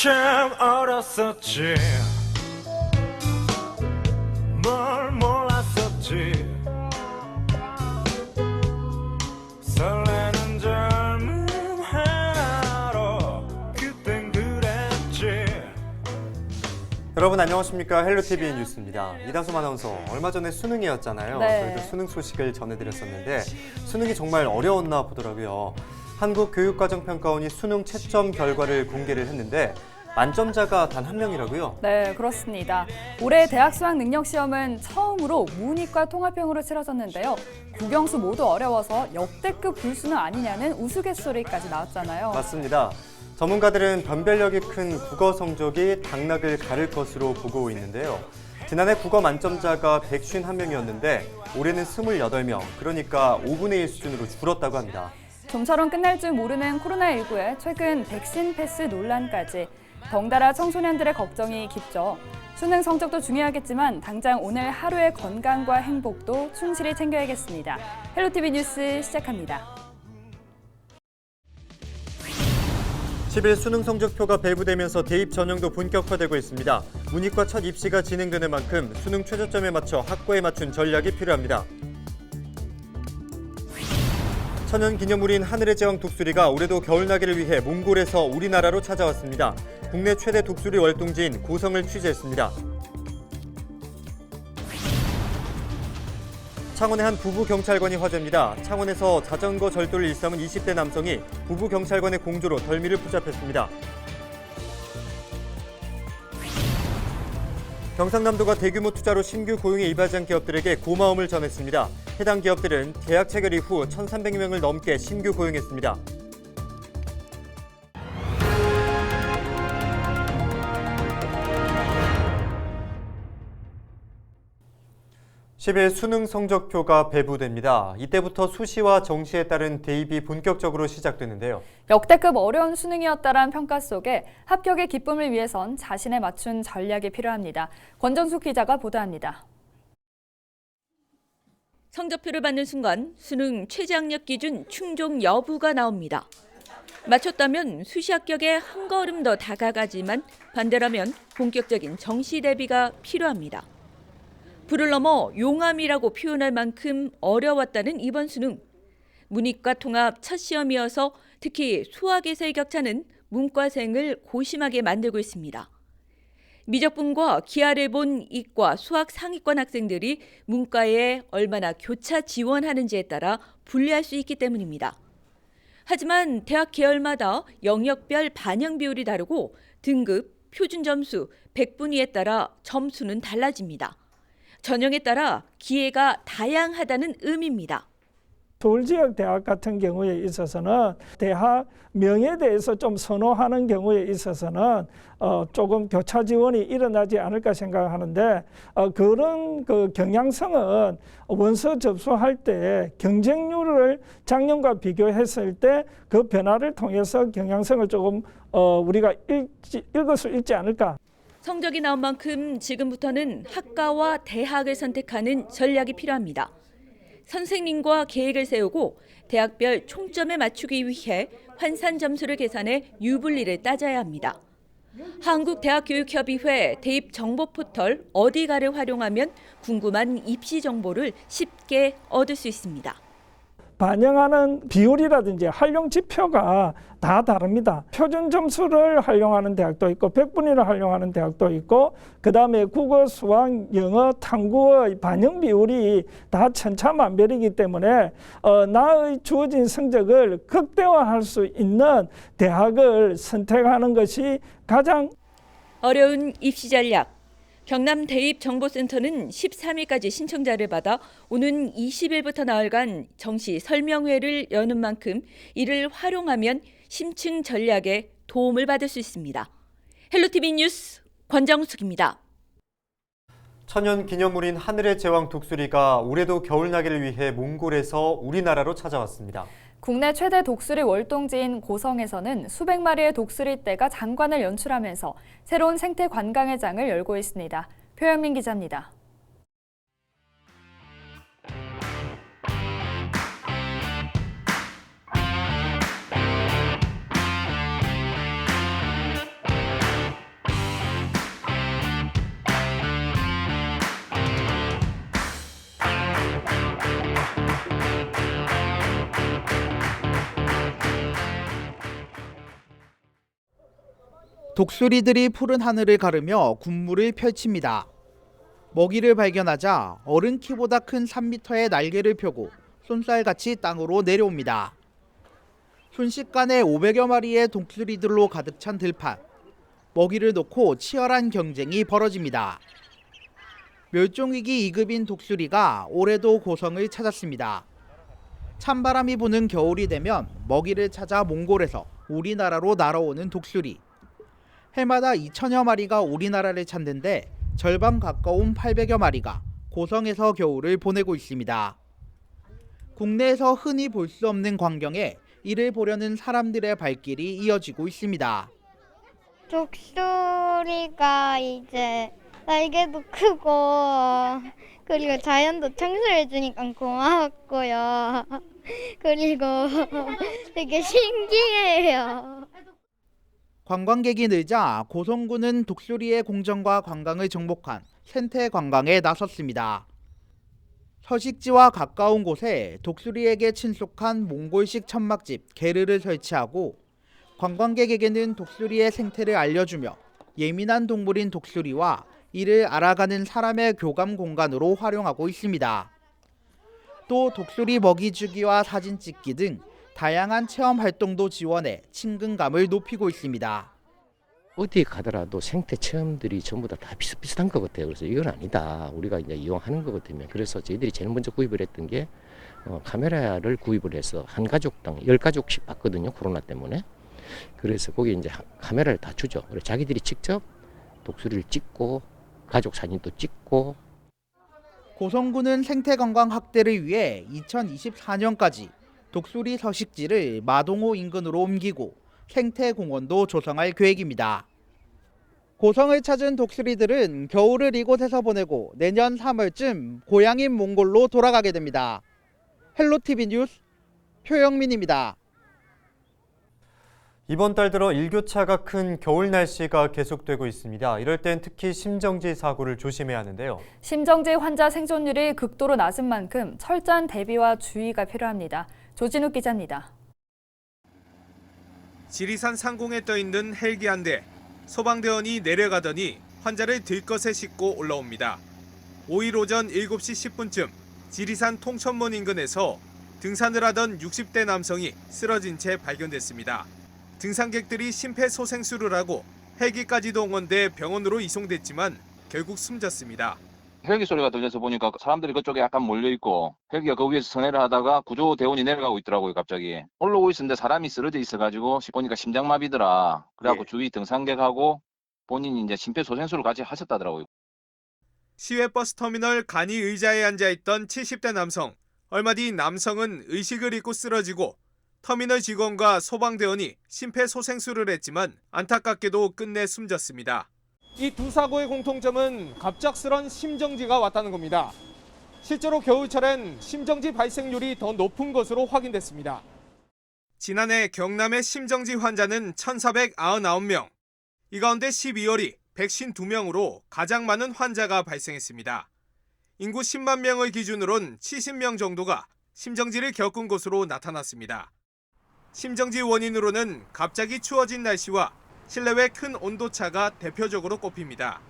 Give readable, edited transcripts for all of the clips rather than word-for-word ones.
참 어렸었지 뭘 몰랐었지 설레는 젊음 하나로 그땐 그랬지. 여러분 안녕하십니까. 헬로티비 뉴스입니다. 이다솜 아나운서, 얼마 전에 수능이었잖아요. 네. 저희도 수능 소식을 전해드렸었는데 수능이 정말 어려웠나 보더라고요. 한국교육과정평가원이 수능 채점 결과를 공개를 했는데 만점자가 단 한 명이라고요? 네, 그렇습니다. 올해 대학 수학 능력 시험은 처음으로 문이과 통합형으로 치러졌는데요. 국영수 모두 어려워서 역대급 불수능 아니냐는 우스갯소리까지 나왔잖아요. 맞습니다. 전문가들은 변별력이 큰 국어 성적이 당락을 가를 것으로 보고 있는데요. 지난해 국어 만점자가 151명이었는데 올해는 28명, 그러니까 5분의 1 수준으로 줄었다고 합니다. 좀처럼 끝날 줄 모르는 코로나19에 최근 백신 패스 논란까지 덩달아 청소년들의 걱정이 깊죠. 수능 성적도 중요하겠지만 당장 오늘 하루의 건강과 행복도 충실히 챙겨야겠습니다. 헬로티비 뉴스 시작합니다. 10일 수능 성적표가 배부되면서 대입 전형도 본격화되고 있습니다. 문이과 첫 입시가 진행되는 만큼 수능 최저점에 맞춰 학과에 맞춘 전략이 필요합니다. 천연기념물인 하늘의 제왕 독수리가 올해도 겨울나기를 위해 몽골에서 우리나라로 찾아왔습니다. 국내 최대 독수리 월동지인 고성을 취재했습니다. 창원의 한 부부 경찰관이 화제입니다. 창원에서 자전거 절도를 일삼은 20대 남성이 부부 경찰관의 공조로 덜미를 붙잡혔습니다. 경상남도가 대규모 투자로 신규 고용에 이바지한 기업들에게 고마움을 전했습니다. 해당 기업들은 계약 체결 이후 1,300명을 넘게 신규 고용했습니다. 10일 수능 성적표가 배부됩니다. 이때부터 수시와 정시에 따른 대입이 본격적으로 시작되는데요. 역대급 어려운 수능이었다란 평가 속에 합격의 기쁨을 위해선 자신에 맞춘 전략이 필요합니다. 권정숙 기자가 보도합니다. 성적표를 받는 순간 수능 최저학력 기준 충족 여부가 나옵니다. 맞췄다면 수시 합격에 한 걸음 더 다가가지만 반대라면 본격적인 정시 대비가 필요합니다. 불을 넘어 용암이라고 표현할 만큼 어려웠다는 이번 수능. 문이과 통합 첫 시험이어서 특히 수학에서의 격차는 문과생을 고심하게 만들고 있습니다. 미적분과 기하를 본 이과 수학 상위권 학생들이 문과에 얼마나 교차 지원하는지에 따라 분리할 수 있기 때문입니다. 하지만 대학 계열마다 영역별 반영 비율이 다르고 등급, 표준 점수, 백분위에 따라 점수는 달라집니다. 전형에 따라 기회가 다양하다는 의미입니다. 서울 지역 대학 같은 경우에 있어서는 대학 명에 대해서 좀 선호하는 경우에 있어서는 조금 교차 지원이 일어나지 않을까 생각하는데 그런 그 경향성은 원서 접수할 때 경쟁률을 작년과 비교했을 때 그 변화를 통해서 경향성을 조금 우리가 읽을 수 있지 않을까. 성적이 나온 만큼 지금부터는 학과와 대학을 선택하는 전략이 필요합니다. 선생님과 계획을 세우고 대학별 총점에 맞추기 위해 환산 점수를 계산해 유불리를 따져야 합니다. 한국대학교육협의회 대입 정보 포털 어디가를 활용하면 궁금한 입시 정보를 쉽게 얻을 수 있습니다. 반영하는 비율이라든지 활용 지표가 다 다릅니다. 표준 점수를 활용하는 대학도 있고 백분위를 활용하는 대학도 있고 그다음에 국어, 수학, 영어, 탐구의 반영 비율이 다 천차만별이기 때문에 나의 주어진 성적을 극대화할 수 있는 대학을 선택하는 것이 가장 어려운 입시 전략. 경남 대입정보센터는 13일까지 신청자를 받아 오는 20일부터 나흘간 정시 설명회를 여는 만큼 이를 활용하면 심층 전략에 도움을 받을 수 있습니다. 헬로티비 뉴스 권정숙입니다. 천연기념물인 하늘의 제왕 독수리가 올해도 겨울나기를 위해 몽골에서 우리나라로 찾아왔습니다. 국내 최대 독수리 월동지인 고성에서는 수백 마리의 독수리 떼가 장관을 연출하면서 새로운 생태 관광의 장을 열고 있습니다. 표현민 기자입니다. 독수리들이 푸른 하늘을 가르며 군무를 펼칩니다. 먹이를 발견하자 어른 키보다 큰 3m의 날개를 펴고 쏜살같이 땅으로 내려옵니다. 순식간에 500여 마리의 독수리들로 가득 찬 들판. 먹이를 놓고 치열한 경쟁이 벌어집니다. 멸종위기 2급인 독수리가 올해도 고성을 찾았습니다. 찬바람이 부는 겨울이 되면 먹이를 찾아 몽골에서 우리나라로 날아오는 독수리. 해마다 2천여 마리가 우리나라를 찾는데 절반 가까운 800여 마리가 고성에서 겨울을 보내고 있습니다. 국내에서 흔히 볼 수 없는 광경에 이를 보려는 사람들의 발길이 이어지고 있습니다. 독수리가 이제 날개도 크고 그리고 자연도 청소해주니까 고마웠고요. 그리고 되게 신기해요. 관광객이 늘자 고성군은 독수리의 공정과 관광을 정복한 생태 관광에 나섰습니다. 서식지와 가까운 곳에 독수리에게 친숙한 몽골식 천막집 게르를 설치하고 관광객에게는 독수리의 생태를 알려주며 예민한 동물인 독수리와 이를 알아가는 사람의 교감 공간으로 활용하고 있습니다. 또 독수리 먹이 주기와 사진 찍기 등 다양한 체험 활동도 지원해 친근감을 높이고 있습니다. 어디 가더라도 생태 체험들이 전부 다 비슷비슷한 것 같아요. 그래서 이건 아니다. 우리가 이제 이용하는 것 같으면. 그래서 저희들이 제일 먼저 구입을 했던 게 카메라를 구입을 해서 한 가족당 10가족씩 봤거든요. 코로나 때문에. 그래서 거기 이제 카메라를 다 주죠. 그래서 자기들이 직접 독수리를 찍고 가족 사진도 찍고. 고성군은 생태 관광 확대를 위해 2024년까지 독수리 서식지를 마동호 인근으로 옮기고 생태공원도 조성할 계획입니다. 고성을 찾은 독수리들은 겨울을 이곳에서 보내고 내년 3월쯤 고향인 몽골로 돌아가게 됩니다. 헬로티비 뉴스 표영민입니다. 이번 달 들어 일교차가 큰 겨울 날씨가 계속되고 있습니다. 이럴 땐 특히 심정지 사고를 조심해야 하는데요. 심정지 환자 생존율이 극도로 낮은 만큼 철저한 대비와 주의가 필요합니다. 조진욱 기자입니다. 지리산 상공에 떠있는 헬기 한 대. 소방대원이 내려가더니 환자를 들것에 싣고 올라옵니다. 5일 오전 7시 10분쯤 지리산 통천문 인근에서 등산을 하던 60대 남성이 쓰러진 채 발견됐습니다. 등산객들이 심폐소생술을 하고 헬기까지 동원돼 병원으로 이송됐지만 결국 숨졌습니다. 헬기 소리가 들려서 보니까 사람들이 그쪽에 약간 몰려있고 헬기가 그 위에서 선회를 하다가 구조대원이 내려가고 있더라고요. 갑자기 올라오고 있었는데 사람이 쓰러져 있어가지고 보니까 심장마비더라. 그래갖고 주위 등산객하고 본인이 이제 심폐소생술을 같이 하셨다더라고요. 시외버스 터미널 간이 의자에 앉아있던 70대 남성. 얼마 뒤 남성은 의식을 잃고 쓰러지고 터미널 직원과 소방대원이 심폐소생술을 했지만 안타깝게도 끝내 숨졌습니다. 이 두 사고의 공통점은 갑작스런 심정지가 왔다는 겁니다. 실제로 겨울철엔 심정지 발생률이 더 높은 것으로 확인됐습니다. 지난해 경남의 심정지 환자는 1,499명. 이 가운데 12월이 152명으로 가장 많은 환자가 발생했습니다. 인구 10만 명을 기준으론 70명 정도가 심정지를 겪은 것으로 나타났습니다. 심정지 원인으로는 갑자기 추워진 날씨와 실내외 큰 온도차가 대표적으로 꼽힙니다.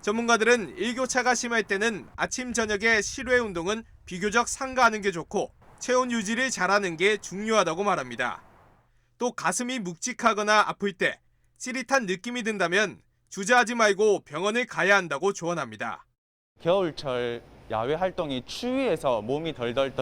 전문가들은 일교차가 심할 때는 아침 저녁에 실외 운동은 비교적 삼가하는 게 좋고 체온 유지를 잘하는 게 중요하다고 말합니다. 또 가슴이 묵직하거나 아플 때 찌릿한 느낌이 든다면 주저하지 말고 병원을 가야 한다고 조언합니다. 겨울철 야외 활동이 추위해서 몸이 덜덜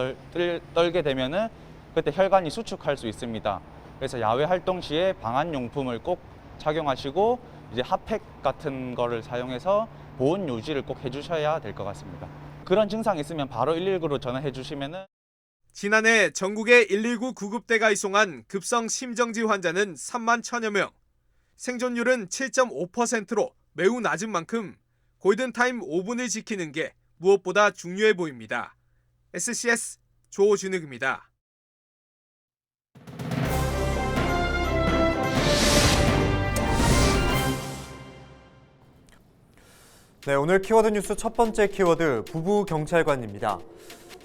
떨게 되면은 그때 혈관이 수축할 수 있습니다. 그래서 야외 활동 시에 방한용품을 꼭 착용하시고 이제 핫팩 같은 거를 사용해서 보온 유지를 꼭 해주셔야 될 것 같습니다. 그런 증상이 있으면 바로 119로 전화해 주시면은. 지난해 전국에 119 구급대가 이송한 급성 심정지 환자는 3만 1천여 명. 생존율은 7.5%로 매우 낮은 만큼 골든타임 5분을 지키는 게 무엇보다 중요해 보입니다. SCS 조준욱입니다. 네, 오늘 키워드 뉴스 첫 번째 키워드 부부 경찰관입니다.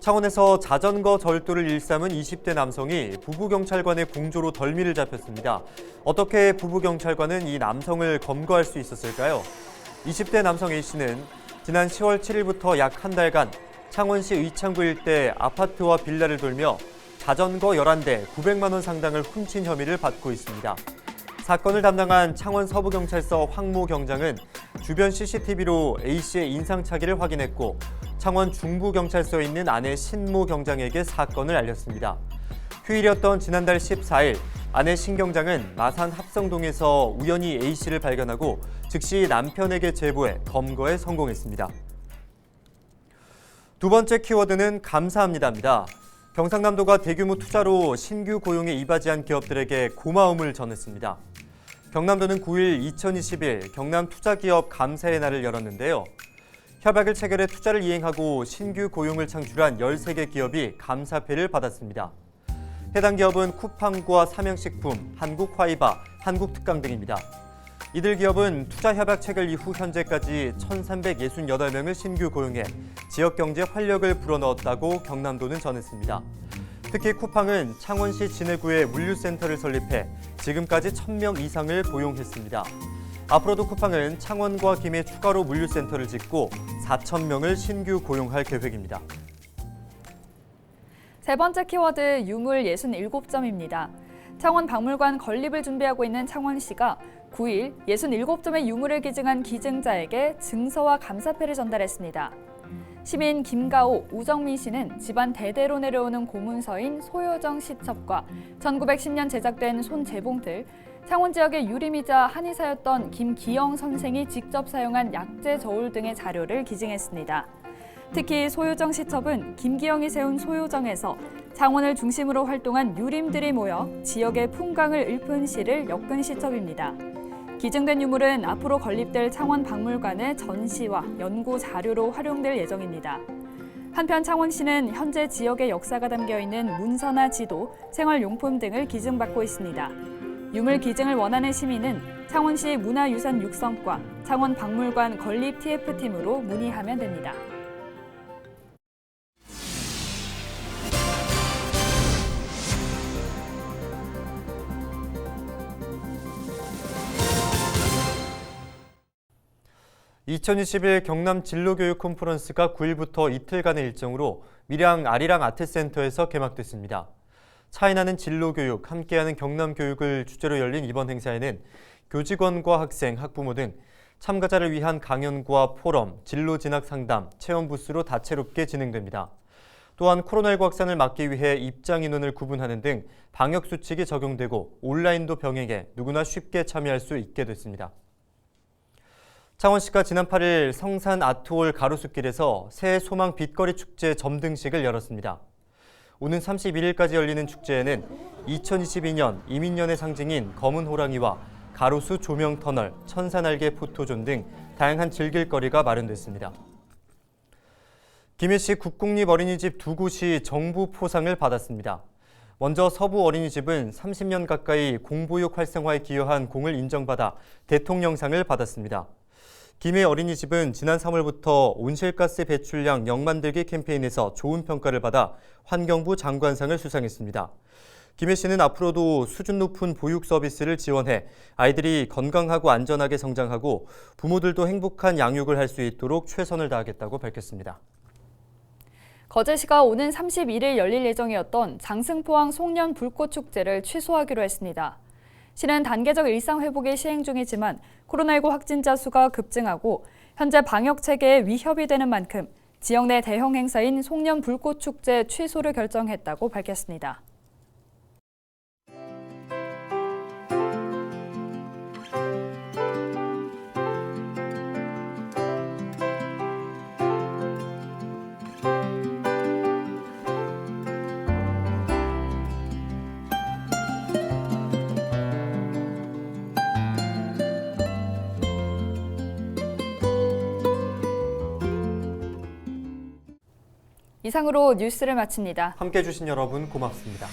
창원에서 자전거 절도를 일삼은 20대 남성이 부부경찰관의 공조로 덜미를 잡혔습니다. 어떻게 부부경찰관은 이 남성을 검거할 수 있었을까요? 20대 남성 A씨는 지난 10월 7일부터 약 한 달간 창원시 의창구 일대 아파트와 빌라를 돌며 자전거 11대 900만 원 상당을 훔친 혐의를 받고 있습니다. 사건을 담당한 창원 서부경찰서 황모 경장은 주변 CCTV로 A씨의 인상착의를 확인했고 창원 중부경찰서에 있는 아내 신모 경장에게 사건을 알렸습니다. 휴일이었던 지난달 14일 아내 신 경장은 마산 합성동에서 우연히 A씨를 발견하고 즉시 남편에게 제보해 검거에 성공했습니다. 두 번째 키워드는 감사합니다입니다. 경상남도가 대규모 투자로 신규 고용에 이바지한 기업들에게 고마움을 전했습니다. 경남도는 9일 2021 경남투자기업 감사의 날을 열었는데요. 협약을 체결해 투자를 이행하고 신규 고용을 창출한 13개 기업이 감사패를 받았습니다. 해당 기업은 쿠팡과 삼양식품, 한국화이바, 한국특강 등입니다. 이들 기업은 투자협약 체결 이후 현재까지 1,368명을 신규 고용해 지역경제 활력을 불어넣었다고 경남도는 전했습니다. 특히 쿠팡은 창원시 진해구에 물류센터를 설립해 지금까지 1,000명 이상을 고용했습니다. 앞으로도 쿠팡은 창원과 김해 추가로 물류센터를 짓고 4,000명을 신규 고용할 계획입니다. 세 번째 키워드 유물 67점입니다. 창원 박물관 건립을 준비하고 있는 창원시가 9일 67점의 유물을 기증한 기증자에게 증서와 감사패를 전달했습니다. 시민 김가오, 우정민 씨는 집안 대대로 내려오는 고문서인 소요정 시첩과 1910년 제작된 손재봉틀, 창원 지역의 유림이자 한의사였던 김기영 선생이 직접 사용한 약재 저울 등의 자료를 기증했습니다. 특히 소요정 시첩은 김기영이 세운 소요정에서 창원을 중심으로 활동한 유림들이 모여 지역의 풍광을 읊은 시를 엮은 시첩입니다. 기증된 유물은 앞으로 건립될 창원 박물관의 전시와 연구 자료로 활용될 예정입니다. 한편 창원시는 현재 지역의 역사가 담겨 있는 문서나 지도, 생활용품 등을 기증받고 있습니다. 유물 기증을 원하는 시민은 창원시 문화유산 육성과 창원 박물관 건립 TF팀으로 문의하면 됩니다. (2021) 경남 진로교육 컨퍼런스가 9일부터 이틀간의 일정으로 밀양 아리랑 아트센터에서 개막됐습니다. 차이나는 진로교육, 함께하는 경남교육을 주제로 열린 이번 행사에는 교직원과 학생, 학부모 등 참가자를 위한 강연과 포럼, 진로진학 상담, 체험 부스로 다채롭게 진행됩니다. 또한 코로나19 확산을 막기 위해 입장 인원을 구분하는 등 방역 수칙이 적용되고 온라인도 병행해 누구나 쉽게 참여할 수 있게 됐습니다. 창원시가 지난 8일 성산 아트홀 가로수길에서 새해 소망 빛거리 축제 점등식을 열었습니다. 오는 31일까지 열리는 축제에는 2022년 이민년의 상징인 검은 호랑이와 가로수 조명 터널, 천사날개 포토존 등 다양한 즐길거리가 마련됐습니다. 김해시 국공립 어린이집 두 곳이 정부 포상을 받았습니다. 먼저 서부 어린이집은 30년 가까이 공보육 활성화에 기여한 공을 인정받아 대통령상을 받았습니다. 김해 어린이집은 지난 3월부터 온실가스 배출량 0 만들기 캠페인에서 좋은 평가를 받아 환경부 장관상을 수상했습니다. 김해시는 앞으로도 수준 높은 보육 서비스를 지원해 아이들이 건강하고 안전하게 성장하고 부모들도 행복한 양육을 할 수 있도록 최선을 다하겠다고 밝혔습니다. 거제시가 오는 31일 열릴 예정이었던 장승포항 송년 불꽃축제를 취소하기로 했습니다. 시는 단계적 일상 회복이 시행 중이지만 코로나19 확진자 수가 급증하고 현재 방역 체계에 위협이 되는 만큼 지역 내 대형 행사인 송년 불꽃축제 취소를 결정했다고 밝혔습니다. 이상으로 뉴스를 마칩니다. 함께해 주신 여러분 고맙습니다.